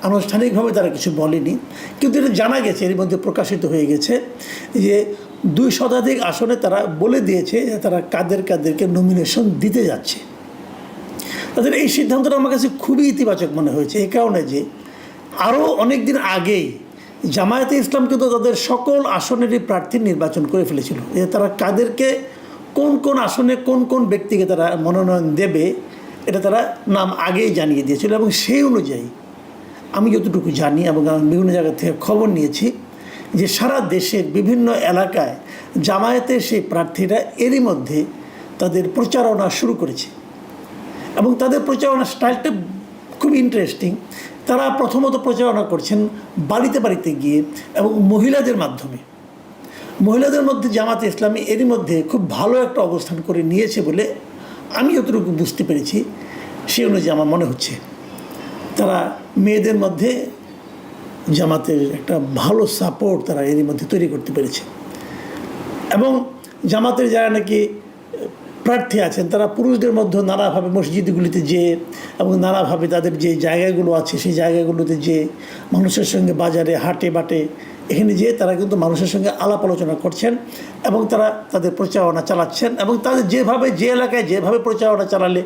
আনুষ্ঠানিকভাবে তারা কিছু বলেনি, কিন্তু এটা জানা গেছে, এর মধ্যে প্রকাশিত হয়ে গেছে যে 2 শতাধিক আসনে তারা বলে দিয়েছে যে তারা কাদেরকে নমিনেশন দিতে যাচ্ছে। তাদের এই সিদ্ধান্তটা আমার কাছে খুবই ইতিবাচক মনে হয়েছে, এই কারণে যে আরও অনেক দিন আগেই জামায়াতে ইসলাম কিন্তু তাদের সকল আসনেরই প্রার্থী নির্বাচন করে ফেলেছিল, যে তারা কাদেরকে কোন কোন আসনে কোন কোন ব্যক্তিকে তারা মনোনয়ন দেবে এটা তারা নাম আগেই জানিয়ে দিয়েছিল। এবং সেই অনুযায়ী আমি যতটুকু জানি এবং আমি বিভিন্ন জায়গা থেকে খবর নিয়েছি যে সারা দেশের বিভিন্ন এলাকায় জামায়াতের সেই প্রার্থীরা এরই মধ্যে তাদের প্রচারণা শুরু করেছে এবং তাদের প্রচারণা স্টাইলটা খুব ইন্টারেস্টিং। তারা প্রথমত প্রচারণা করছেন বাড়িতে বাড়িতে গিয়ে এবং মহিলাদের মাধ্যমে। মহিলাদের মধ্যে জামাতে ইসলামী এরই মধ্যে খুব ভালো একটা অবস্থান করে নিয়েছে বলে আমি যতটুকু বুঝতে পেরেছি, সেই অনুযায়ী আমার মনে হচ্ছে তারা মেয়েদের মধ্যে জামাতের একটা ভালো সাপোর্ট তারা এরই মধ্যে তৈরি করতে পেরেছে। এবং জামাতের যারা নাকি প্রার্থী আছেন তারা পুরুষদের মধ্যে নানাভাবে মসজিদগুলিতে যেয়ে এবং নানাভাবে তাদের যে জায়গাগুলো আছে সেই জায়গাগুলোতে যেয়ে মানুষের সঙ্গে বাজারে হাটে বাটে এখানে যেয়ে তারা কিন্তু মানুষের সঙ্গে আলাপ আলোচনা করছেন এবং তারা তাদের প্রচারণা চালাচ্ছেন এবং তাদের যেভাবে যে এলাকায় যেভাবে প্রচারণা চালালে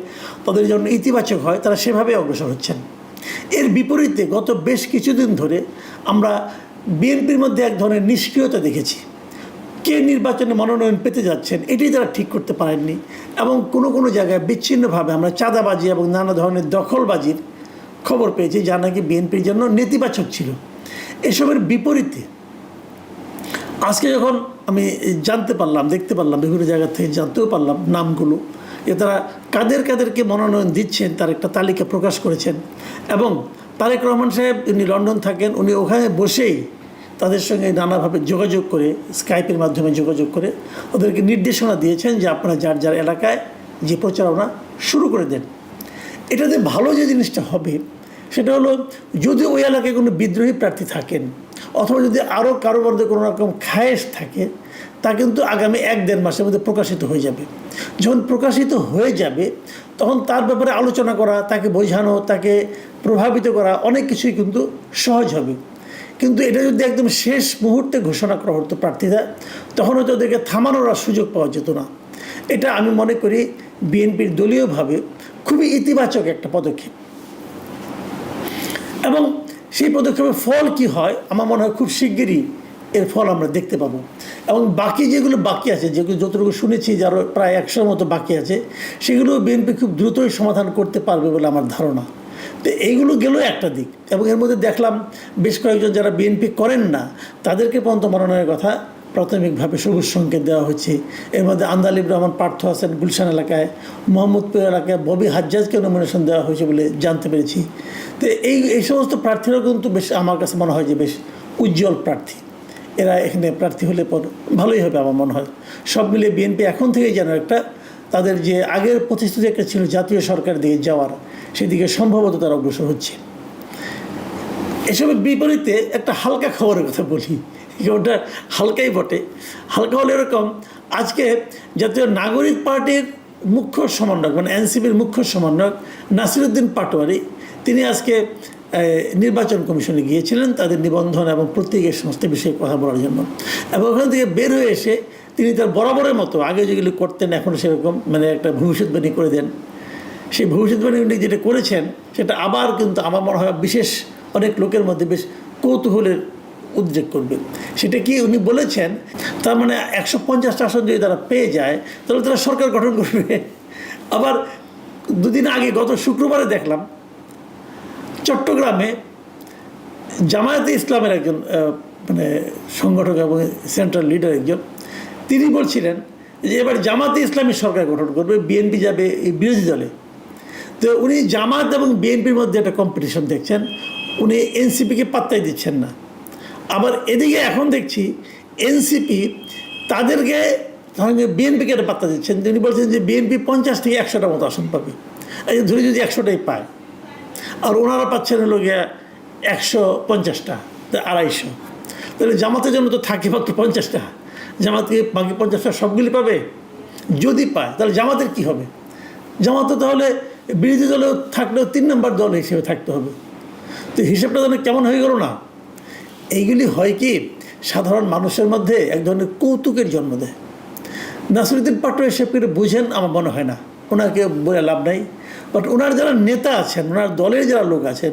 তাদের জন্য ইতিবাচক হয় তারা সেভাবে অগ্রসর হচ্ছেন। এর বিপরীতে গত বেশ কিছুদিন ধরে আমরা বিএনপির মধ্যে এক ধরনের নিষ্ক্রিয়তা দেখেছি। কে নির্বাচনে মনোনয়ন পেতে যাচ্ছেন এটাই তারা ঠিক করতে পারেননি এবং কোনো কোনো জায়গায় বিচ্ছিন্নভাবে আমরা চাঁদাবাজি এবং নানা ধরনের দখলবাজির খবর পেয়েছি যা নাকি বিএনপির জন্য নেতিবাচক ছিল। এসবের বিপরীতে আজকে যখন আমি জানতে পারলাম, দেখতে পারলাম, বিভিন্ন জায়গা থেকে জানতেও পারলাম নামগুলো যে তারা কাদেরকে মনোনয়ন দিচ্ছেন তার একটা তালিকা প্রকাশ করেছেন এবং তারেক রহমান সাহেব উনি লন্ডন থাকেন, উনি ওখানে বসেই তাদের সঙ্গে নানাভাবে যোগাযোগ করে স্কাইপের মাধ্যমে যোগাযোগ করে ওদেরকে নির্দেশনা দিয়েছেন যে আপনারা যার যার এলাকায় যে প্রচারণা শুরু করে দেন। এটাতে ভালো যে জিনিসটা হবে সেটা হলো যদি ওই এলাকায় কোনো বিদ্রোহী প্রার্থী থাকেন অথবা যদি আরও কারোর মধ্যে কোনো রকম খায়েশ থাকে তা কিন্তু আগামী 1-1.5 মাসের মধ্যে প্রকাশিত হয়ে যাবে। যখন প্রকাশিত হয়ে যাবে তখন তার ব্যাপারে আলোচনা করা, তাকে বোঝানো, তাকে প্রভাবিত করা অনেক কিছুই কিন্তু সহজ হবে। কিন্তু এটা যদি একদম শেষ মুহূর্তে ঘোষণা করা হতো প্রার্থীরা তখন হয়তো ওদেরকে থামানোর আর সুযোগ পাওয়া যেত না। এটা আমি মনে করি বিএনপির দলীয়ভাবে খুবই ইতিবাচক একটা পদক্ষেপ এবং সেই পদক্ষেপের ফল কি হয় আমার মনে হয় খুব শিগগিরই এর ফল আমরা দেখতে পাবো। এবং বাকি যেগুলো বাকি আছে, যেগুলো যতটুকু শুনেছি যে আরও প্রায় 100 মতো বাকি আছে, সেগুলো বিএনপি খুব দ্রুতই সমাধান করতে পারবে বলে আমার ধারণা। তো এইগুলো গেল একটা দিক এবং এর মধ্যে দেখলাম বেশ কয়েকজন যারা বিএনপি করেন না তাদেরকে পর্যন্ত মনোনয়নের কথা প্রাথমিকভাবে সবুজ সংকেত দেওয়া হচ্ছে। এর মধ্যে আন্দালিব রহমান পার্থ আছেন গুলশান এলাকায়, মোহাম্মদপুর এলাকায় ববি হাজ্জাজকে নমিনেশন দেওয়া হয়েছে বলে জানতে পেরেছি। তো এই সমস্ত প্রার্থীরাও কিন্তু বেশ আমার কাছে মনে হয় যে বেশ উজ্জ্বল প্রার্থী। এরা এখানে প্রার্থী হলে পর ভালোই হবে আমার মনে হয়। সব মিলিয়ে বিএনপি এখন থেকেই যেন একটা তাদের যে আগের প্রতিশ্রুতি একটা ছিল জাতীয় সরকার দিকে যাওয়ার, সেদিকে সম্ভবত তারা অগ্রসর হচ্ছে। এসবের বিপরীতে একটা হালকা খবরের কথা বলি, ওটা হালকাই বটে। হালকা হলে এরকম, আজকে জাতীয় নাগরিক পার্টির মুখ্য সমন্বয়ক মানে এনসিপির মুখ্য সমন্বয়ক নাসিরউদ্দিন পাটোয়ারি তিনি আজকে নির্বাচন কমিশনে গিয়েছিলেন তাদের নিবন্ধন এবং প্রত্যেকের সমস্ত বিষয়ে কথা বলার জন্য। এবং ওখান থেকে বের হয়ে এসে তিনি তার বরাবরের মতো আগে যেগুলি করতেন এখনও সেরকম মানে একটা ভবিষ্যৎবাণী করে দেন। সেই ভবিষ্যৎবাণী উনি যেটা করেছেন সেটা আবার কিন্তু আমার মনে হয় বিশেষ অনেক লোকের মধ্যে বেশ কৌতূহলের উদ্রেক করবে। সেটা কি উনি বলেছেন, তার মানে 150টা আসন যদি তারা পেয়ে যায় তাহলে তারা সরকার গঠন করবে। আবার দুদিন আগে গত শুক্রবারে দেখলাম চট্টগ্রামে জামায়াতে ইসলামের একজন মানে সংগঠক এবং সেন্ট্রাল লিডার একজন তিনি বলছিলেন যে এবার জামায়াতে ইসলামী সরকার গঠন করবে, বিএনপি যাবে এই বিরোধী দলে। তো উনি জামায়াত এবং বিএনপির মধ্যে একটা কম্পিটিশন দেখছেন, উনি এনসিপিকে পাত্তাই দিচ্ছেন না। আবার এদিকে এখন দেখছি এনসিপি তাদেরকে বিএনপিকে একটা পাত্তা দিচ্ছেন। তিনি বলছেন যে বিএনপি 50 থেকে 100টা মতো আসন পাবে, ধরে যদি 100টাই পায়, আর ওনারা পাচ্ছেন হলো গিয়া 150টা, 250, তাহলে জামাতের জন্য তো থাকে মাত্র 50টা, জামাতকে বাকি 50টা সবগুলি পাবে। যদি পায় তাহলে জামাতের কি হবে? জামাতে তাহলে বিরোধী দলেও থাকলেও 3 নম্বর দল হিসেবে থাকতে হবে। তো হিসেবটা যেন কেমন হয়ে গেল না। এইগুলি হয় কি সাধারণ মানুষের মধ্যে এক ধরনের কৌতুকের জন্ম দেয়। নাসিরুদ্দিন পাটোয়ারি সাহেবকে বুঝেন আমার মনে হয় না, ওনাকে বলে লাভ নাই। বাট ওনার যারা নেতা আছেন, ওনার দলের যারা লোক আছেন,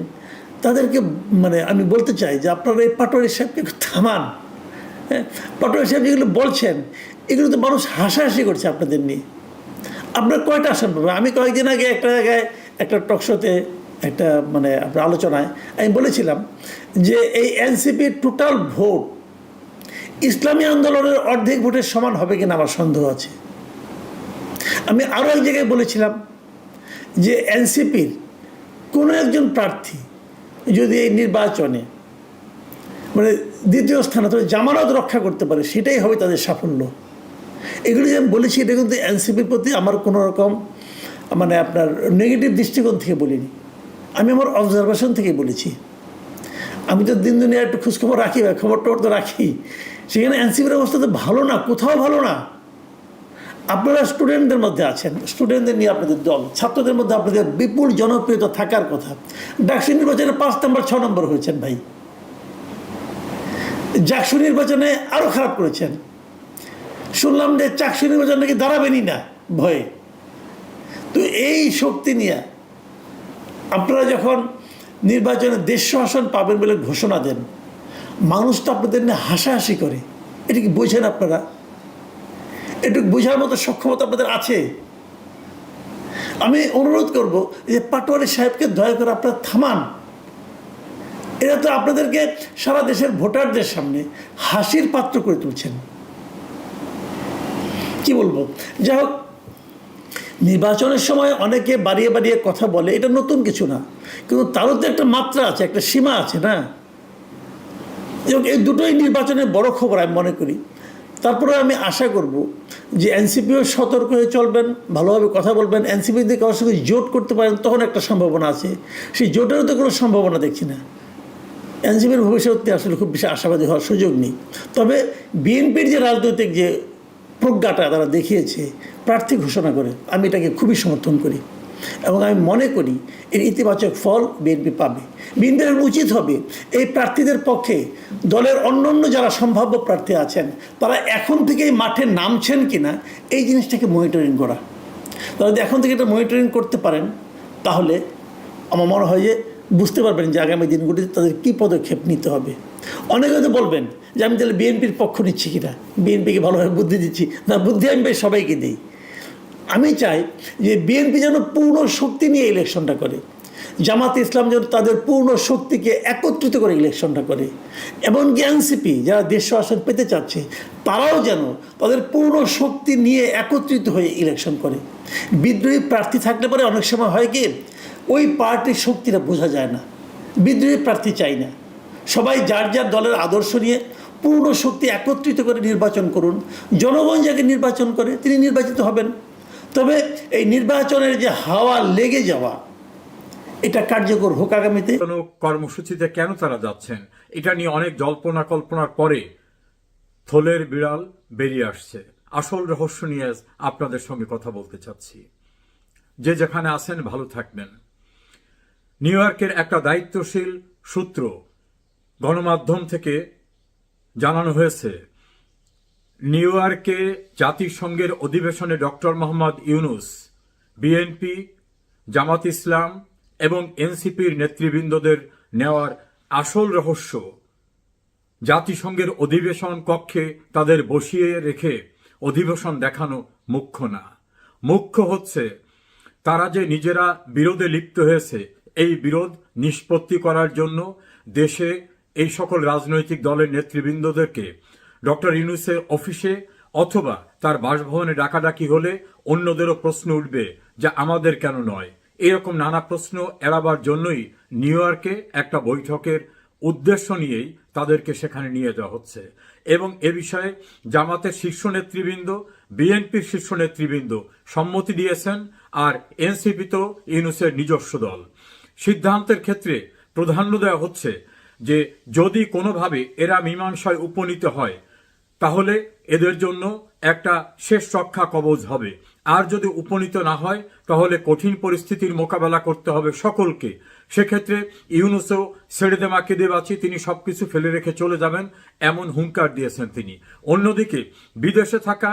তাদেরকে মানে আমি বলতে চাই যে আপনারা এই পাটোয়ারি সাহেবকে একটু থামান। হ্যাঁ, পাটোয়ারি সাহেব যেগুলো বলছেন এগুলো তো মানুষ হাসাহাসি করছে আপনাদের নিয়ে। আপনার কয়টা আসন পাবে? আমি কয়েকদিন আগে একটা জায়গায় একটা টকশোতে একটা মানে আপনার আলোচনায় আমি বলেছিলাম যে এই এনসিপির টোটাল ভোট ইসলামী আন্দোলনের অর্ধেক ভোটের সমান হবে কিনা আমার সন্দেহ আছে। আমি আরও এক জায়গায় বলেছিলাম যে এনসিপির কোনো একজন প্রার্থী যদি এই নির্বাচনে মানে দ্বিতীয় স্থানে তবে জামানত রক্ষা করতে পারে, সেটাই হবে তাদের সাফল্য। এগুলি যে আমি বলেছি এটা কিন্তু এনসিপির প্রতি আমার কোনো রকম মানে আপনার নেগেটিভ দৃষ্টিকোণ থেকে বলিনি, আমি আমার অবজারভেশন থেকে বলেছি। আমি তো দিন দুনিয়া একটু খোঁজখবর রাখি বা খবর টবর তো রাখি, সেখানে এনসিপির অবস্থা তো ভালো না, কোথাও ভালো না। আপনারা স্টুডেন্টদের মধ্যে আছেন, স্টুডেন্টদের নিয়ে আপনাদের দল, ছাত্রদের মধ্যে আপনাদের বিপুল জনপ্রিয়তা থাকার কথা। ডাকসু নির্বাচনে 5 নম্বর 6 নম্বর হয়েছেন ভাই। জাকসু নির্বাচনে আরও খারাপ করেছেন। শুনলাম যে চাকসু নির্বাচন নাকি দাঁড়াবেনই না ভয়ে। তো এই শক্তি নিয়ে আপনারা যখন নির্বাচনে 150 আসন পাবেন বলে ঘোষণা দেন, মানুষ তো আপনাদের নিয়ে হাসাহাসি করে। এটা কি বোঝেন আপনারা? একটু বোঝার মতো সক্ষমতা আপনাদের আছে? আমি অনুরোধ করব যে পাটোয়ারি সাহেবকে দয়া করে আপনারা থামান। এরা তো আপনাদেরকে সারা দেশের ভোটারদের সামনে হাসির পাত্র করে তুলছেন। কি বলবো, যাই হোক, নির্বাচনের সময় অনেকে বাড়িয়ে বাড়িয়ে কথা বলে, এটা নতুন কিছু না, কিন্তু তারও তো একটা মাত্রা আছে, একটা সীমা আছে না। এই দুটোই নির্বাচনের বড় খবর আমি মনে করি। তারপরে আমি আশা করব যে এনসিপিও সতর্ক হয়ে চলবেন, ভালোভাবে কথা বলবেন। এনসিপি যদি কারোর সঙ্গে জোট করতে পারেন তখন একটা সম্ভাবনা আছে, সেই জোটেরও তো কোনো সম্ভাবনা দেখছি না। এনসিপির ভবিষ্যতে আসলে খুব বেশি আশাবাদী হওয়ার সুযোগ নেই। তবে বিএনপির যে রাজনৈতিক যে প্রজ্ঞাটা তারা দেখিয়েছে প্রার্থী ঘোষণা করে, আমি এটাকে খুবই সমর্থন করি এবং আমি মনে করি এর ইতিবাচক ফল বিএনপি পাবে। বিএনপির উচিত হবে এই প্রার্থীদের পক্ষে দলের অন্য যারা সম্ভাব্য প্রার্থী আছেন তারা এখন থেকেই মাঠে নামছেন কিনা এই জিনিসটাকে মনিটরিং করা। তারা যদি এখন থেকে এটা মনিটরিং করতে পারেন তাহলে আমার মনে হয় যে বুঝতে পারবেন যে আগামী দিনগুলিতে তাদের কী পদক্ষেপ নিতে হবে। অনেকে হয়তো বলবেন যে আমি তাহলে বিএনপির পক্ষ নিচ্ছি কিনা, বিএনপিকে ভালোভাবে বুদ্ধি দিচ্ছি না। বুদ্ধি আমি সবাইকে দিই। আমি চাই যে বিএনপি যেন পূর্ণ শক্তি নিয়ে ইলেকশনটা করে, জামাতে ইসলাম যেন তাদের পূর্ণ শক্তিকে একত্রিত করে ইলেকশনটা করে, এমনকি এনসিপি যারা 150 আসন পেতে চাচ্ছে তারাও যেন তাদের পূর্ণ শক্তি নিয়ে একত্রিত হয়ে ইলেকশন করে। বিদ্রোহী প্রার্থী থাকলে পরে অনেক সময় হয় কি ওই পার্টির শক্তিটা বোঝা যায় না। বিদ্রোহী প্রার্থী চাই না, সবাই যার যার দলের আদর্শ নিয়ে পূর্ণ শক্তি একত্রিত করে নির্বাচন করুন। জনগণ যাকে নির্বাচন করে তিনি নির্বাচিত হবেন। তবে এই নির্বাচনের যে হাওয়া লেগে যাওয়া এটা কার্যকর হোক আগামীতে। কর্মসূচিতে কেন তারা যাচ্ছেন এটা নিয়ে অনেক জল্পনা কল্পনার পরে থলের বিড়াল বেরিয়ে আসছে। আসল রহস্য নিয়ে আপনাদের সঙ্গে কথা বলতে চাচ্ছি। যে যেখানে আছেন ভালো থাকবেন। নিউ ইয়র্কের একটা দায়িত্বশীল সূত্র গণমাধ্যম থেকে জানানো হয়েছে নিউ ইয়র্কে জাতিসংঘের অধিবেশনে ডক্টর মোহাম্মদ ইউনূস, বিএনপি, জামাত ইসলাম এবং এনসিপির নেতৃবৃন্দদের নেওয়ার আসল রহস্য জাতিসংঘের অধিবেশন কক্ষে তাদের বসিয়ে রেখে অধিবেশন দেখানো মুখ্য না। মুখ্য হচ্ছে তারা যে নিজেরা বিরোধে লিপ্ত হয়েছে এই বিরোধ নিষ্পত্তি করার জন্য দেশে এই সকল রাজনৈতিক দলের নেতৃবৃন্দদেরকে ডক্টর ইউনূসের অফিসে অথবা তার বাসভবনে ডাকাডাকি হলে অন্যদেরও প্রশ্ন উঠবে যে আমাদের কেন নয়। এরকম নানা প্রশ্ন এড়াবার জন্যই নিউ ইয়র্কে একটা বৈঠকের উদ্দেশ্য নিয়েই তাদেরকে সেখানে নিয়ে যাওয়া হচ্ছে। এবং এ বিষয়ে জামাতের শীর্ষ নেতৃবৃন্দ, বিএনপির শীর্ষ নেতৃবৃন্দ সম্মতি দিয়েছেন, আর এনসিপি তো ইউনূসের নিজস্ব দল। সিদ্ধান্তের ক্ষেত্রে প্রাধান্য দেওয়া হচ্ছে যে যদি কোনোভাবে এরা মীমাংসায় উপনীত হয় তাহলে এদের জন্য একটা শেষ রক্ষা কবচ হবে। আর যদি উপনীত না হয় তাহলে কঠিন পরিস্থিতির মোকাবেলা করতে হবে সকলকে। সেক্ষেত্রে ইউনূসও ছেড়ে দে মাকে দে বাঁচি, তিনি সবকিছু ফেলে রেখে চলে যাবেন এমন হুঙ্কার দিয়েছেন তিনি। অন্যদিকে বিদেশে থাকা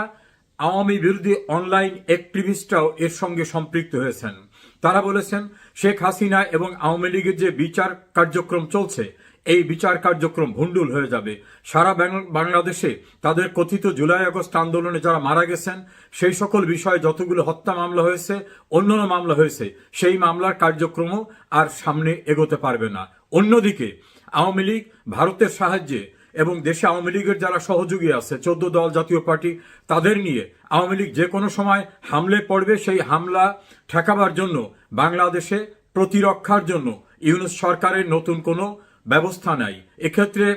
আওয়ামী বিরোধী অনলাইন অ্যাক্টিভিস্টরাও এর সঙ্গে সম্পৃক্ত হয়েছেন। তারা বলেছেন শেখ হাসিনা এবং আওয়ামী লীগের যে বিচার কার্যক্রম চলছে, এই বিচার কার্যক্রম ভণ্ডুল হয়ে যাবে। সারা বাংলাদেশে তাদের কথিত জুলাই আগস্ট আন্দোলনে যারা মারা গেছেন সেই সকল বিষয়ে যতগুলো হত্যা মামলা হয়েছে, অন্যান্য মামলা হয়েছে, সেই মামলার কার্যক্রমও আর সামনে এগোতে পারবে না। অন্যদিকে আওয়ামী লীগ ভারতের সাহায্যে এবং দেশে আওয়ামী লীগের যারা সহযোগী আছে 14 দল জাতীয় পার্টি, তাদের নিয়ে আওয়ামী লীগ যে কোনো সময় হামলে পড়বে। সেই হামলা ঠেকাবার জন্য বাংলাদেশে প্রতিরক্ষার জন্য ইউনূস সরকারের নতুন কোনো ব্যবস্থা নাই। এক্ষেত্রে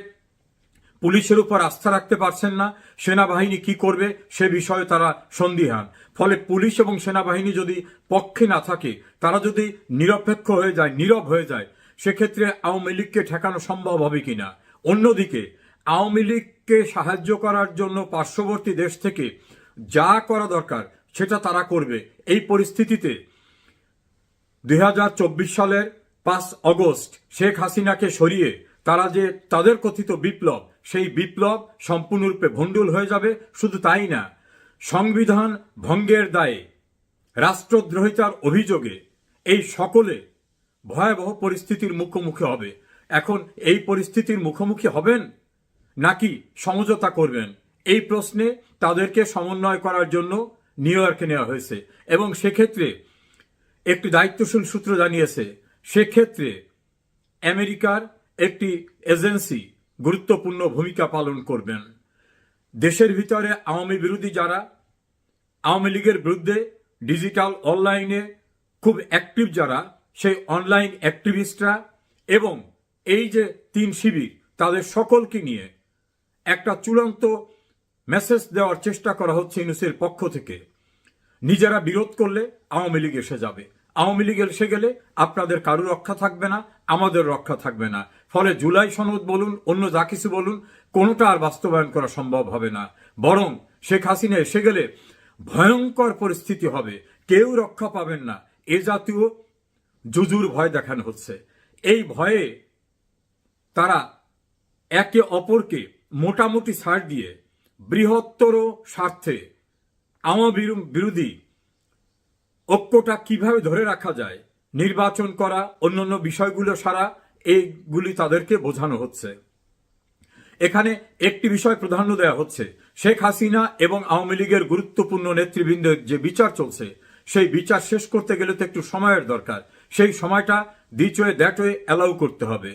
পুলিশের উপর আস্থা রাখতে পারছেন না, সেনাবাহিনী কি করবে সে বিষয়ে তারা সন্দিহান। ফলে পুলিশ এবং সেনাবাহিনী যদি পক্ষে না থাকে, তারা যদি নিরপেক্ষ হয়ে যায়, নীরব হয়ে যায়, সেক্ষেত্রে আওয়ামী লীগকে ঠেকানো সম্ভব হবে কিনা। অন্যদিকে আওয়ামী লীগকে সাহায্য করার জন্য পার্শ্ববর্তী দেশ থেকে যা করা দরকার সেটা তারা করবে। এই পরিস্থিতিতে 2024 সালের 5 অগস্ট শেখ হাসিনাকে সরিয়ে তারা যে তাদের কথিত বিপ্লব, সেই বিপ্লব সম্পূর্ণরূপে ভণ্ডুল হয়ে যাবে। শুধু তাই না, সংবিধান ভঙ্গের দায়ে, রাষ্ট্রদ্রোহিতার অভিযোগে এই সকলে ভয়াবহ পরিস্থিতির মুখোমুখি হবে। এখন এই পরিস্থিতির মুখোমুখি হবেন নাকি সমঝোতা করবেন, এই প্রশ্নে তাদেরকে সমন্বয় করার জন্য নিউ ইয়র্কে নেওয়া হয়েছে। এবং সেক্ষেত্রে একটি দায়িত্বশীল সূত্র জানিয়েছে, সেক্ষেত্রে আমেরিকার একটি এজেন্সি গুরুত্বপূর্ণ ভূমিকা পালন করবেন। দেশের ভিতরে আওয়ামী বিরোধী যারা, আওয়ামী লীগের বিরুদ্ধে ডিজিটাল অনলাইনে খুব অ্যাক্টিভ যারা, সেই অনলাইন অ্যাক্টিভিস্টরা এবং এই যে 3 শিবির, তাদের সকলকে নিয়ে একটা চূড়ান্ত মেসেজ দেওয়ার চেষ্টা করা হচ্ছে ইউনূসের পক্ষ থেকে। নিজেরা বিরোধ করলে আওয়ামী লীগ এসে যাবে, আওয়ামী লীগ এসে গেলে আপনাদের কারো রক্ষা থাকবে না, আমাদের রক্ষা থাকবে না। ফলে জুলাই সনদ বলুন, অন্য যা কিছু বলুন, কোনোটা আর বাস্তবায়ন করা সম্ভব হবে না। বরং শেখ হাসিনা এসে গেলে ভয়ঙ্কর পরিস্থিতি হবে, কেউ রক্ষা পাবেন না। এ জাতীয় জুজুর ভয় দেখানো হচ্ছে। এই ভয়ে তারা একে অপরকে মোটামুটি ছাড় দিয়ে বৃহত্তর স্বার্থে আওয়ামী বিরোধী ঐক্যটা কিভাবে ধরে রাখা যায়, নির্বাচন করা, অন্যান্য বিষয়গুলো সারা, এইগুলি তাদেরকে বোঝানো হচ্ছে। এখানে একটি বিষয় প্রাধান্য দেওয়া হচ্ছে, শেখ হাসিনা এবং আওয়ামী লীগের গুরুত্বপূর্ণ নেতৃবৃন্দের যে বিচার চলছে, সেই বিচার শেষ করতে গেলে তো একটু সময়ের দরকার। সেই সময়টা this way that way allow করতে হবে।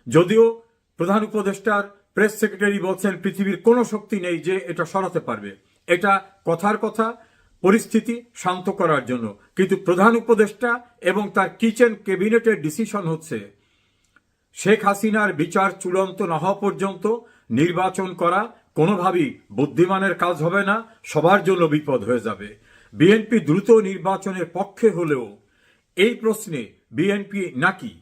যদিও প্রধান উপদেষ্টার প্রেস সেক্রেটারি বলছেন পৃথিবীর কোনো শক্তি নেই যে এটা সরাতে পারবে, এটা কথার কথা, পরিস্থিতি শান্ত করার জন্য। কিন্তু প্রধান উপদেষ্টা এবং তার কিচেন ক্যাবিনেটের ডিসিশন হচ্ছে শেখ হাসিনার বিচার চূড়ান্ত না হওয়া পর্যন্ত নির্বাচন করা কোনোভাবেই বুদ্ধিমানের কাজ হবে না, সবার জন্য বিপদ হয়ে যাবে। বিএনপি দ্রুত নির্বাচনের পক্ষে হলেও এই প্রশ্নে বিএনপি নাকি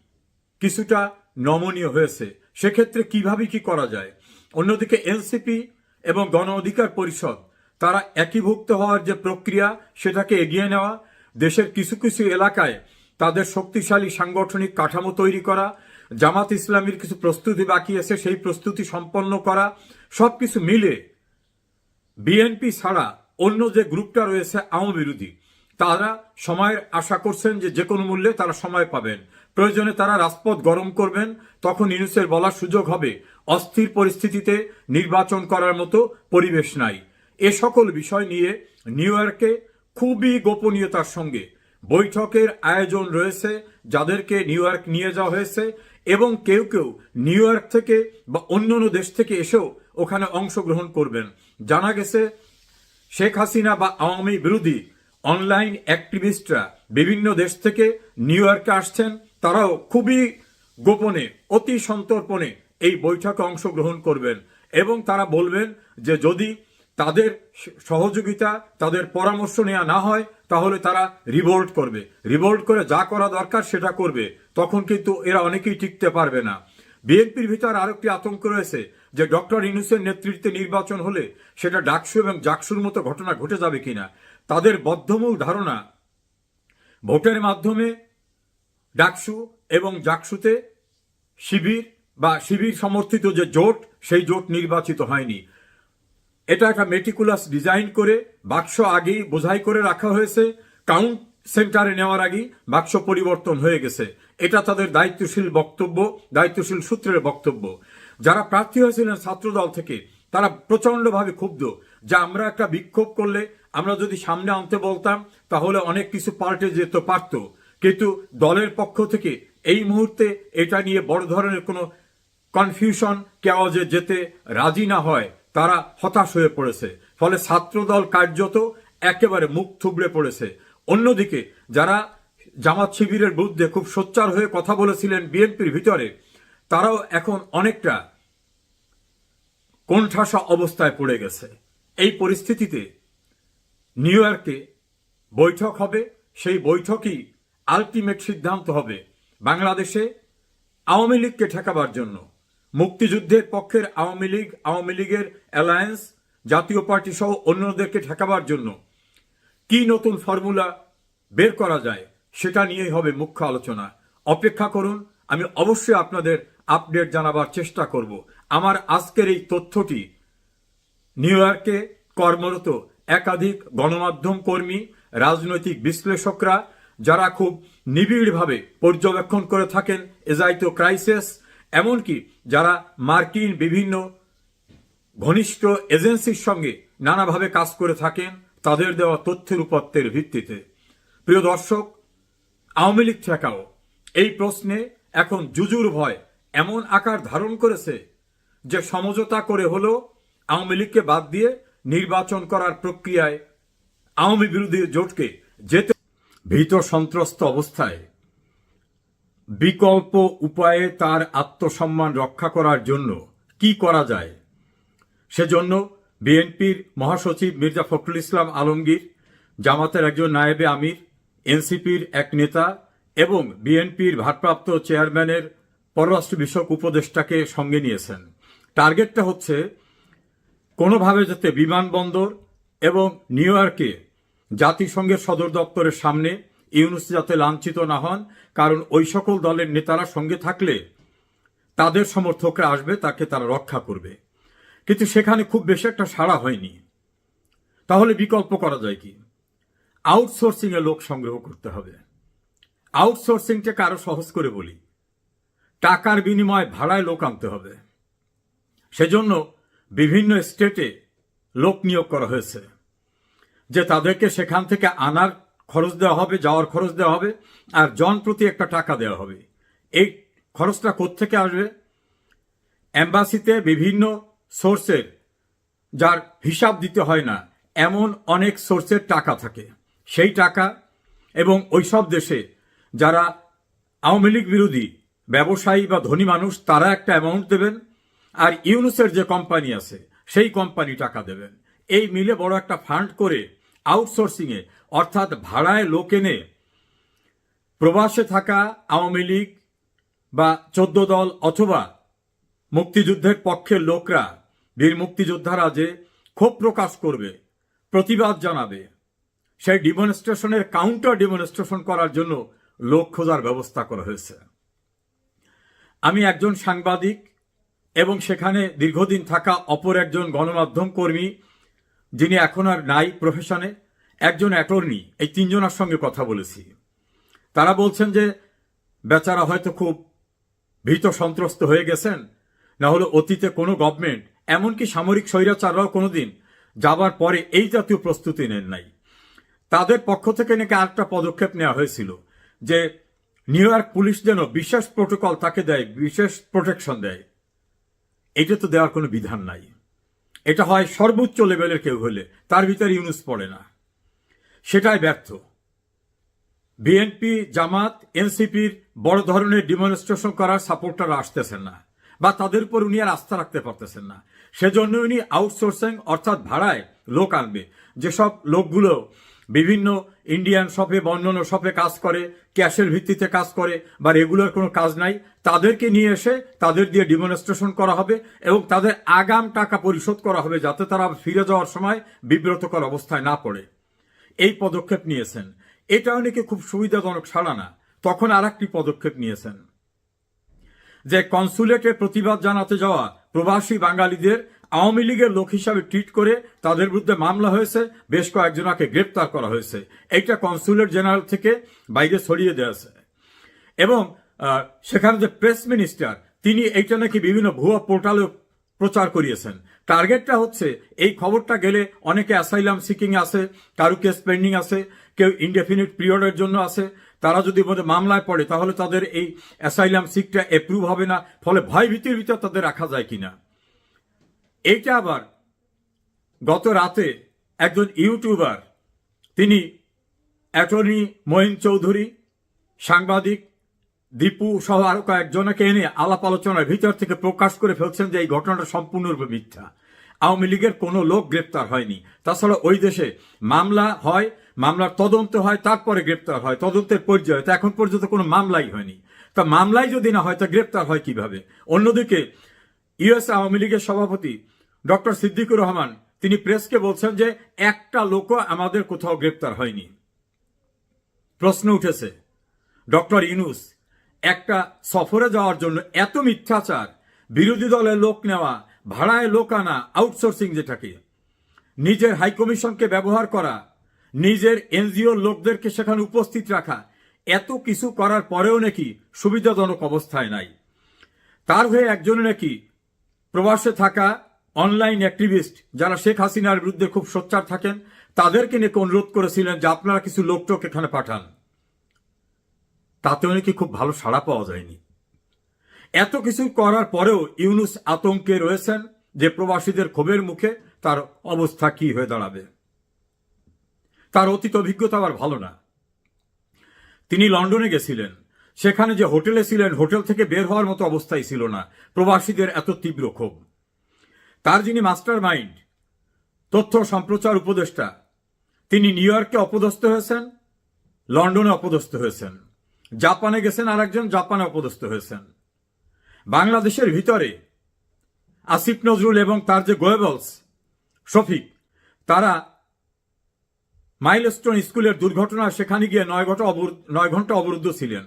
কিছুটা নমনীয় হয়েছে, সেক্ষেত্রে কিভাবে কি করা যায়। অন্যদিকে এনসিপি এবং গণ অধিকার পরিষদ, তারা একীভূত হওয়ার যে প্রক্রিয়া, সেটাকে এগিয়ে নেওয়া, দেশের কিছু কিছু এলাকায় তাদের শক্তিশালী সাংগঠনিক কাঠামো তৈরি করা, জামাত ইসলামীর কিছু প্রস্তুতি বাকি আছে, সেই প্রস্তুতি সম্পন্ন করা, সবকিছু মিলে বিএনপি ছাড়া অন্য যে গ্রুপটা রয়েছে আওয়ামী বিরোধী, তারা সময়ের আশা করছেন যে কোনো মূল্যে তারা সময় পাবেন। প্রয়োজনে তারা রাজপথ গরম করবেন, তখন ইউনূসের বলার সুযোগ হবে অস্থির পরিস্থিতিতে নির্বাচন করার মতো পরিবেশ নাই। এ সকল বিষয় নিয়ে নিউ ইয়র্কে খুবই গোপনীয়তার সঙ্গে বৈঠকের আয়োজন রয়েছে, যাদেরকে নিউ ইয়র্ক নিয়ে যাওয়া হয়েছে এবং কেউ কেউ নিউ ইয়র্ক থেকে বা অন্যান্য দেশ থেকে এসেও ওখানে অংশগ্রহণ করবেন। জানা গেছে শেখ হাসিনা বা আওয়ামী বিরোধী অনলাইন অ্যাক্টিভিস্টরা বিভিন্ন দেশ থেকে নিউ ইয়র্কে আসছেন, তারাও খুবই গোপনে, অতি সন্তর্পণে এই বৈঠকে অংশগ্রহণ করবেন এবং তারা বলবেন যে যদি তাদের সহযোগিতা, তাদের পরামর্শ নেওয়া না হয়, তাহলে তারা রিভোল্ট করবে, রিভোল্ট করে যা করা দরকার সেটা করবে। তখন কিন্তু এরা অনেকেই টিকতে পারবে না। বিএনপির ভিতর আরেকটি আতঙ্ক রয়েছে যে ডক্টর ইউনূসের নেতৃত্বে নির্বাচন হলে সেটা ডাকসু এবং জাকসুর মতো ঘটনা ঘটে যাবে কিনা। তাদের বদ্ধমূল ধারণা ভোটের মাধ্যমে ডাকসু এবং জাকসুতে শিবির বা শিবির সমর্থিত যে জোট, সেই জোট নির্বাচিত হয়নি। এটা একটা মেটিকুলাস ডিজাইন করে বাক্স আগেই বোঝাই করে রাখা হয়েছে, কাউন্ট সেন্টারে নেওয়ার আগেই বাক্স পরিবর্তন হয়ে গেছে। এটা তাদের দায়িত্বশীল বক্তব্য, দায়িত্বশীল সূত্রের বক্তব্য। যারা প্রার্থী হয়েছিলেন ছাত্রদল থেকে তারা প্রচণ্ডভাবে ক্ষুব্ধ যে আমরা একটা বিক্ষোভ করলে আমরা যদি সামনে আনতে বলতাম তাহলে অনেক কিছু পাল্টে যেতে পারত, কিন্তু দলের পক্ষ থেকে এই মুহূর্তে এটা নিয়ে বড় ধরনের কোনো কনফিউশন কেউ যে যেতে রাজি না হয়, তারা হতাশ হয়ে পড়েছে। ফলে ছাত্রদল কার্যত একেবারে মুখ থুবড়ে পড়েছে। অন্যদিকে যারা জামাত শিবিরের বিরুদ্ধে খুব সোচ্চার হয়ে কথা বলেছিলেন বিএনপির ভিতরে, তারাও এখন অনেকটা কোণঠাসা অবস্থায় পড়ে গেছে। এই পরিস্থিতিতে নিউ ইয়র্কে বৈঠক হবে, সেই বৈঠকই আলটিমেট সিদ্ধান্ত হবে বাংলাদেশে আওয়ামী লীগকে ঠেকাবার জন্য। মুক্তিযুদ্ধের পক্ষের আওয়ামী লীগের অ্যালায়েন্স, জাতীয় পার্টি সহ অন্যদেরকে ঠেকাবার জন্য কি নতুন ফর্মুলা বের করা যায় সেটা নিয়েই হবে মুখ্য আলোচনা। অপেক্ষা করুন, আমি অবশ্যই আপনাদের আপডেট জানাবার চেষ্টা করব। আমার আজকের এই তথ্যটি নিউ ইয়র্কে কর্মরত একাধিক গণমাধ্যম কর্মী, রাজনৈতিক বিশ্লেষকরা যারা খুব নিবিড়ভাবে পর্যবেক্ষণ করে থাকেন এজাইতো ক্রাইসিস, এমনকি যারা মার্কিন বিভিন্ন ঘনিষ্ঠ এজেন্সির সঙ্গে নানাভাবে কাজ করে থাকেন, তাদের দেওয়া তথ্যের উপত্যের ভিত্তিতে। প্রিয় দর্শক, আওয়ামী লীগ ঠেকাও এই প্রশ্নে এখন জুজুর ভয় এমন আকার ধারণ করেছে যে সমঝোতা করে হলো আওয়ামী লীগকে বাদ দিয়ে নির্বাচন করার প্রক্রিয়ায় আওয়ামী বিরোধী জোটকে যেতে ভীত সন্ত্রস্ত অবস্থায় বিকল্প উপায়ে তার আত্মসম্মান রক্ষা করার জন্য কি করা যায় সেজন্য বিএনপির মহাসচিব মির্জা ফখরুল ইসলাম আলমগীর, জামাতের একজন নায়েবে আমির, এনসিপির এক নেতা এবং বিএনপির ভারপ্রাপ্ত চেয়ারম্যানের পররাষ্ট্র বিষয়ক উপদেষ্টাকে সঙ্গে নিয়েছেন। টার্গেটটা হচ্ছে কোনোভাবে যাতে বিমানবন্দর এবং নিউ ইয়র্কে জাতিসংঘের সদর দপ্তরের সামনে ইউনূস যাতে লাঞ্ছিত না হন, কারণ ওই সকল দলের নেতারা সঙ্গে থাকলে তাদের সমর্থকরা আসবে, তাকে তারা রক্ষা করবে। কিন্তু সেখানে খুব বেশি একটা সাড়া হয়নি। তাহলে বিকল্প করা যায় কি? আউটসোর্সিং এ লোক সংগ্রহ করতে হবে। আউটসোর্সিংটাকে আরো সহজ করে বলি, টাকার বিনিময়ে ভাড়ায় লোক আনতে হবে। সেজন্য বিভিন্ন স্টেটে লোক নিয়োগ করা হয়েছে যে তাদেরকে সেখান থেকে আনার খরচ দেওয়া হবে, যাওয়ার খরচ দেওয়া হবে, আর জন প্রতি একটা টাকা দেওয়া হবে। এই খরচটা কোত্থেকে আসবে? এম্বাসিতে বিভিন্ন সোর্সের, যার হিসাব দিতে হয় না এমন অনেক সোর্সের টাকা থাকে, সেই টাকা এবং ওইসব দেশে যারা আওয়ামী লীগ বিরোধী ব্যবসায়ী বা ধনী মানুষ তারা একটা অ্যামাউন্ট দেবেন, আর ইউনুসের যে কোম্পানি আছে সেই কোম্পানি টাকা দেবেন। এই মিলে বড় একটা ফান্ড করে আউটসোর্সিংয়ে অর্থাৎ ভাড়ায় লোক এনে প্রবাসে থাকা আওয়ামী লীগ বা 14 দল অথবা মুক্তিযুদ্ধের পক্ষের লোকরা, বীর মুক্তিযোদ্ধারা যে ক্ষোভ প্রকাশ করবে, প্রতিবাদ জানাবে, সেই ডিমনস্ট্রেশনের কাউন্টার ডিমনস্ট্রেশন করার জন্য লোক খোঁজার ব্যবস্থা করা হয়েছে। আমি একজন সাংবাদিক এবং সেখানে দীর্ঘদিন থাকা অপর একজন গণমাধ্যম কর্মী, যিনি এখন আর নাই প্রফেশনে, একজন অ্যাটর্নি, এই তিনজনের সঙ্গে কথা বলেছি। তারা বলছেন যে বেচারা হয়তো খুব ভীত সন্ত্রস্ত হয়ে গেছেন, না হলে অতীতে কোনো গভর্নমেন্ট, এমনকি সামরিক স্বৈরাচাররাও কোনোদিন যাবার পরে এই জাতীয় প্রস্তুতি নেন নাই। তাদের পক্ষ থেকে নাকি আরেকটা পদক্ষেপ নেওয়া হয়েছিল যে নিউ ইয়র্ক পুলিশ যেন বিশেষ প্রোটোকল তাকে দেয়, বিশেষ প্রোটেকশন দেয়। এটা তো দেওয়ার কোনো বিধান নাই। এটা হয় সর্বোচ্চ লেভেলের কেউ হলে, তার ভিতরে ইউনুস পড়ে না, সেটাই ব্যর্থ। বিএনপি, জামাত, এনসিপির বড় ধরনের ডিমনস্ট্রেশন করার সাপোর্টাররা আসতেছেন না, বা তাদের উপর উনি আর আস্থা রাখতে পারতেছেন না। সেজন্য উনি আউটসোর্সিং অর্থাৎ ভাড়ায় লোক আনবে। যেসব লোকগুলো বিভিন্ন ইন্ডিয়ান শপে বা অন্যান্য শপে কাজ করে, ক্যাশের ভিত্তিতে কাজ করে বা রেগুলার কোনো কাজ নাই, তাদেরকে নিয়ে এসে তাদের দিয়ে ডিমনস্ট্রেশন করা হবে এবং তাদের আগাম টাকা পরিশোধ করা হবে যাতে তারা ফিরে যাওয়ার সময় বিব্রতকর অবস্থায় না পড়ে। এই পদক্ষেপ নিয়েছেন। এটা অনেকে খুব সুবিধাজনক ছাড়া না। তখন আর একটি পদক্ষেপ নিয়েছেন যে কনসুলেটে প্রতিবাদ জানাতে যাওয়া প্রবাসী বাঙালিদের আওয়ামী লীগের লোক হিসাবে ট্রিট করে তাদের বিরুদ্ধে মামলা হয়েছে, বেশ কয়েকজনকে গ্রেপ্তার করা হয়েছে। এইটা কনসুলেট জেনারেল থেকে বাইরে ছড়িয়ে দিয়েছে। এবং সেখানে যে প্রেস মিনিস্টার, তিনি এইটা নাকি বিভিন্ন ভুয়া পোর্টালে প্রচার করিয়েছেন। টার্গেটটা হচ্ছে এই খবরটা গেলে অনেকে অ্যাসাইলাম সিকিং আছে, কারো কেস পেন্ডিং আছে, কেউ ইনডেফিনিট পিরিয়ডের জন্য আছে। তারা যদি মামলায় পড়ে তাহলে তাদের এই অ্যাসাইলাম সিকটা অ্যাপ্রুভ হবে না, ফলে ভয় ভীতির ভিতর তাদের রাখা যায় কিনা। এইটা আবার গত রাতে একজন ইউটিউবার, তিনি অ্যাটর্নি মঈন চৌধুরী, সাংবাদিক দীপু সহ আরো কয়েকজনকে এনে আলাপ আলোচনার ভিতর থেকে প্রকাশ করে ফেলছেন যে এই ঘটনাটা সম্পূর্ণরূপে মিথ্যা। আওয়ামী লীগের কোনো লোক গ্রেপ্তার হয়নি। তাছাড়া ওই দেশে মামলা হয়, মামলার তদন্ত হয়, তারপরে গ্রেপ্তার হয়, তদন্তের পর্যায়ে। তো এখন পর্যন্ত কোনো মামলাই হয়নি। তা মামলাই যদি না হয় তা গ্রেপ্তার হয় কিভাবে? অন্যদিকে ইউএস আওয়ামী লীগের সভাপতি ডক্টর সিদ্দিকুর রহমান, তিনি প্রেসকে বলছেন যে একটা লোকও আমাদের কোথাও গ্রেপ্তার হয়নি। প্রশ্ন উঠেছে, ডক্টর ইউনূস একটা সফরে যাওয়ার জন্য এত মিথ্যাচার, বিরোধী দলের লোক নেওয়া, ভাড়ায় লোক আনা, আউটসোর্সিং যেটাকে, নিজের হাইকমিশনকে ব্যবহার করা, নিজের এনজিওর লোকদেরকে সেখানে উপস্থিত রাখা, এত কিছু করার পরেও নাকি সুবিধাজনক অবস্থায় নাই। তার হয়ে একজনে নাকি প্রবাসে থাকা অনলাইন অ্যাক্টিভিস্ট যারা শেখ হাসিনার বিরুদ্ধে খুব সোচ্চার থাকেন, তাদেরকে নাকি অনুরোধ করেছিলেন যে আপনারা কিছু লোকটোক এখানে পাঠান। তাতেও নাকি খুব ভালো সাড়া পাওয়া যায়নি। এত কিছু করার পরেও ইউনূস আতঙ্কে রয়েছেন যে প্রবাসীদের ক্ষোভের মুখে তার অবস্থা কি হয়ে দাঁড়াবে। তার অতীত অভিজ্ঞতা আবার ভালো না। তিনি লন্ডনে গেছিলেন, সেখানে যে হোটেলে ছিলেন, হোটেল থেকে বের হওয়ার মতো অবস্থাই ছিল না, প্রবাসীদের এত তীব্র ক্ষোভ। তার যিনি মাস্টার মাইন্ড, তথ্য সম্প্রচার উপদেষ্টা, তিনি নিউ ইয়র্কে অপদস্থ হয়েছেন, লন্ডনে অপদস্থ হয়েছেন, জাপানে গেছেন, আরেকজন জাপানে অপদস্থ হয়েছেন। বাংলাদেশের ভিতরে আসিফ নজরুল এবং তার যে গোয়েবলস শফিক, তারা মাইলস্টোন স্কুলের দুর্ঘটনা, সেখানে গিয়ে 9 ঘন্টা অবরুদ্ধ ছিলেন।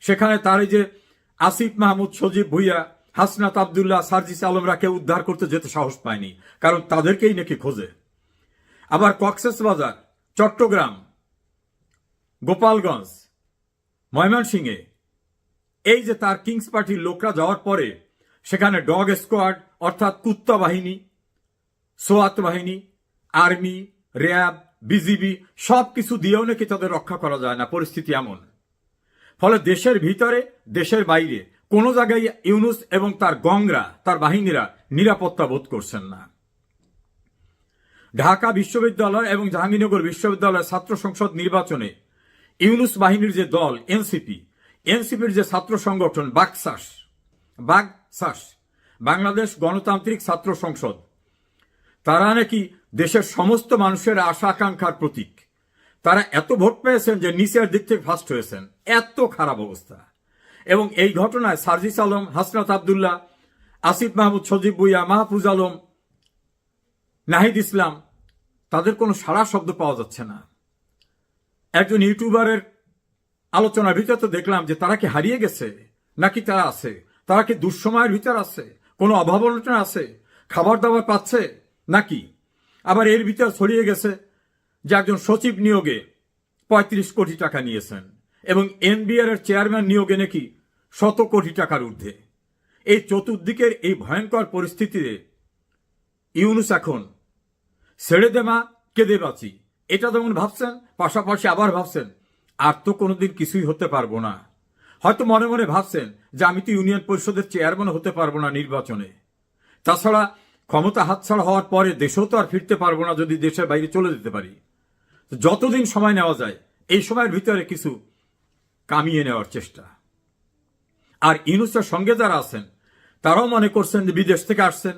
সেখানে তার এই যে আসিফ মাহমুদ, সজীব ভুইয়া, হাসনাত আবদুল্লাহ, সার্জিস আলমরা কেউ উদ্ধার করতে যেতে সাহস পায়নি, কারণ তাদেরকেই নাকি খোঁজে। আবার কক্সবাজার, চট্টগ্রাম, গোপালগঞ্জ, ময়মনসিংহে এই যে তার কিংস পার্টির লোকরা যাওয়ার পরে সেখানে ডগ স্কোয়াড অর্থাৎ কুত্তা বাহিনী, সোয়াত বাহিনী, আর্মি, র্যাব, বিজিবি সবকিছু দিয়েও নাকি তাদের রক্ষা করা যায় না, পরিস্থিতি এমন। ফলে দেশের ভিতরে দেশের বাইরে কোনো জায়গায় ইউনূস এবং তার গংরা, তার বাহিনীরা নিরাপত্তা বোধ করছেন না। ঢাকা বিশ্ববিদ্যালয় এবং জাহাঙ্গীরনগর বিশ্ববিদ্যালয়ের ছাত্র সংসদ নির্বাচনে ইউনূস বাহিনীর যে দল এনসিপির যে ছাত্র সংগঠন বাকসাস, বাংলাদেশ গণতান্ত্রিক ছাত্র সংসদ, তারা নাকি দেশের সমস্ত মানুষের আশা আকাঙ্ক্ষার প্রতীক। তারা এত ভোট পেয়েছেন যে নিচের দিক থেকে ফার্স্ট হয়েছেন, এত খারাপ অবস্থা। এবং এই ঘটনায় সার্জিস আলম, হাসনাত আবদুল্লাহ, আসিফ মাহমুদ, সজীব ভুইয়া, মাহফুজ আলম, নাহিদ ইসলাম, তাদের কোনো সাড়া শব্দ পাওয়া যাচ্ছে না। একজন ইউটিউবারের আলোচনার ভিতর তো দেখলাম যে তারা কি হারিয়ে গেছে নাকি তারা আছে, তারা কি দুঃসময়ের ভিতর আছে, কোনো অভাব অনটন আছে, খাবার দাবার পাচ্ছে নাকি। আবার এর ভিতর ছড়িয়ে গেছে যে একজন সচিব নিয়োগে 35 কোটি টাকা নিয়েছেন এবং এনবিআর এর চেয়ারম্যান নিয়োগে নাকি 100 কোটি টাকার ঊর্ধ্বে। এই চতুর্দিকের এই ভয়ঙ্কর পরিস্থিতিতে ইউনূস এখন ছেড়ে দে মা কেঁদে বাঁচি এটা যেমন ভাবছেন, পাশাপাশি আবার ভাবছেন আর তো কোনোদিন কিছুই হতে পারবো না। হয়তো মনে মনে ভাবছেন যে আমি তো ইউনিয়ন পরিষদের চেয়ারম্যান হতে পারবো না নির্বাচনে, তাছাড়া ক্ষমতা হাতছাড়া হওয়ার পরে দেশেও তো আর ফিরতে পারবো না যদি দেশের বাইরে চলে যেতে পারি। যতদিন সময় নেওয়া যায় এই সময়ের ভিতরে কিছু কামিয়ে নেওয়ার চেষ্টা। আর ইউনূসের সঙ্গে যারা আছেন তারাও মনে করছেন যে বিদেশ থেকে আসছেন,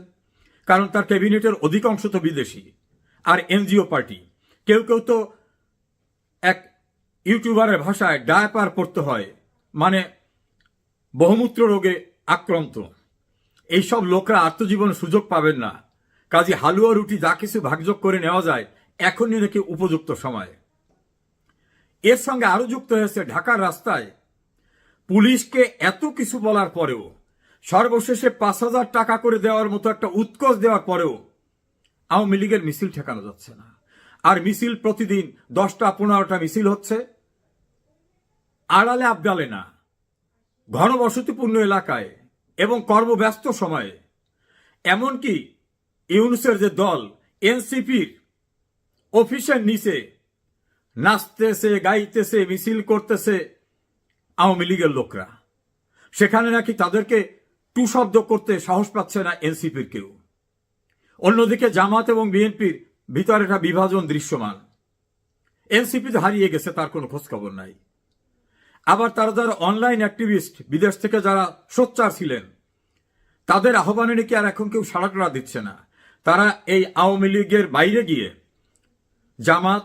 কারণ তার ক্যাবিনেটের অধিকাংশ তো বিদেশি আর এনজিও পার্টি। কেউ কেউ তো এক ইউটিউবারের ভাষায় ডায়াপার পড়তে হয়, মানে বহুমূত্র রোগে আক্রান্ত। এইসব লোকরা আত্মজীবন সুযোগ পাবেন না, কাজে হালুয়া রুটি যা কিছু ভাগযোগ করে নেওয়া যায় এখনই নাকি উপযুক্ত সময়। এর সঙ্গে আরো যুক্ত হয়েছে ঢাকার রাস্তায় পুলিশকে এত কিছু বলার পরেও, সর্বশেষে 5,000 টাকা করে দেওয়ার মতো একটা উৎকোচ দেওয়ার পরেও আওয়ামী লীগের মিছিল ঠেকানো যাচ্ছে না। আর মিছিল প্রতিদিন 10টা-15টা মিছিল হচ্ছে, আড়ালে আবডালে না, ঘনবসতিপূর্ণ এলাকায় এবং কর্মব্যস্ত সময়ে। এমনকি ইউনূসের যে দল এনসিপির অফিসের নিচে নাচতেছে, গাইতেছে, মিছিল করতেছে আওয়ামী লীগের লোকরা, সেখানে নাকি তাদেরকে টু শব্দ করতে সাহস পাচ্ছে না এনসিপির কেউ। অন্যদিকে জামাত এবং বিএনপির ভিতরে একটা বিভাজন দৃশ্যমান। এনসিপি তো হারিয়ে গেছে, তার কোনো খোঁজখবর নাই। আবার তারা যারা অনলাইন অ্যাক্টিভিস্ট, বিদেশ থেকে যারা সোচ্চার ছিলেন, তাদের আহ্বানে নাকি আর এখন কেউ সাড়া টাড়া দিচ্ছে না। তারা এই আওয়ামী লীগের বাইরে গিয়ে জামাত,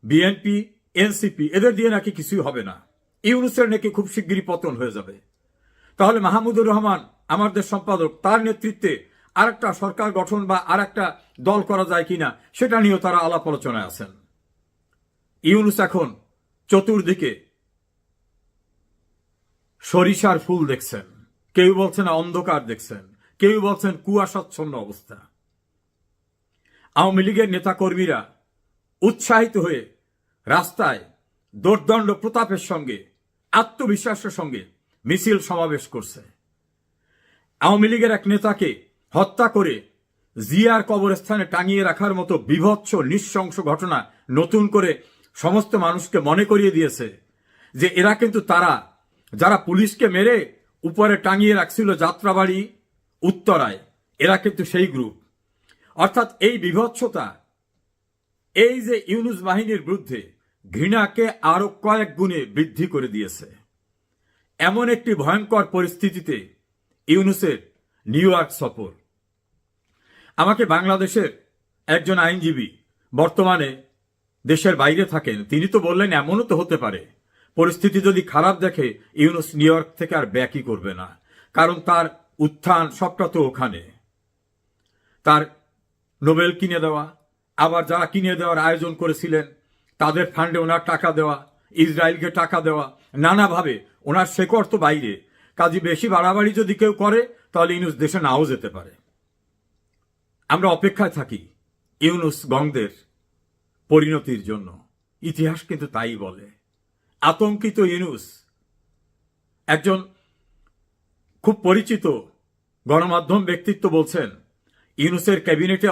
বিএনপি, এনসিপি এদের দিয়ে নাকি কিছুই হবে না, ইউনূসের নাকি খুব শিগগিরই পতন হয়ে যাবে। তাহলে মাহমুদুর রহমান আমার দেশ সম্পাদক, তার নেতৃত্বে আরেকটা সরকার গঠন বা আরেকটা দল করা যায় কিনা সেটা নিয়েও তারা আলাপ আলোচনায় আছেন। ইউনূস এখন চতুর্দিকে সরিষার ফুল দেখছেন, কেউ বলছেন অন্ধকার দেখছেন, কেউ বলছেন কুয়াশাচ্ছন্ন অবস্থা। আওয়ামী লীগের নেতাকর্মীরা উৎসাহিত হয়ে রাস্তায় দোর্দণ্ড প্রতাপের সঙ্গে, আত্মবিশ্বাসের সঙ্গে মিছিল সমাবেশ করছে। আওয়ামী লীগের এক নেতাকে হত্যা করে জিয়ার কবরস্থানে টাঙিয়ে রাখার মতো বিভৎস নৃশংস ঘটনা নতুন করে সমস্ত মানুষকে মনে করিয়ে দিয়েছে যে এরা কিন্তু তারা যারা পুলিশকে মেরে উপরে টাঙিয়ে রাখছিল যাত্রাবাড়ি উত্তরায়, এরা কিন্তু সেই গ্রুপ। অর্থাৎ এই বিভৎসতা, এই যে ইউনূস বাহিনীর বিরুদ্ধে ঘৃণাকে আরো কয়েক গুণে বৃদ্ধি করে দিয়েছে। এমন একটি ভয়ঙ্কর পরিস্থিতিতে ইউনূসের নিউ ইয়র্ক সফর। আমাকে বাংলাদেশের একজন আইনজীবী, বর্তমানে দেশের বাইরে থাকেন, তিনি তো বললেন এমনও তো হতে পারে পরিস্থিতি যদি খারাপ দেখে ইউনূস নিউ ইয়র্ক থেকে আর ব্যাকই করবে না, কারণ তার উত্থান সবটা তো ওখানে। তার নোবেল কিনে দেওয়া, আবার যারা কিনে দেওয়ার আয়োজন করেছিলেন তাদের ফান্ডে ওনার টাকা দেওয়া, ইসরায়েলকে টাকা দেওয়া, নানাভাবে ওনার শেকড় তো বাইরে। কাজে বেশি বাড়াবাড়ি যদি কেউ করে তাহলে ইউনূস দেশে নাও যেতে পারে। আমরা অপেক্ষায় থাকি ইউনূস গংদের পরিণতির জন্য। ইতিহাস কিন্তু তাই বলে। আতঙ্কিত ইউনূস। একজন খুব পরিচিত গণমাধ্যম ব্যক্তিত্ব বলছেন ইউনূসের ক্যাবিনেটে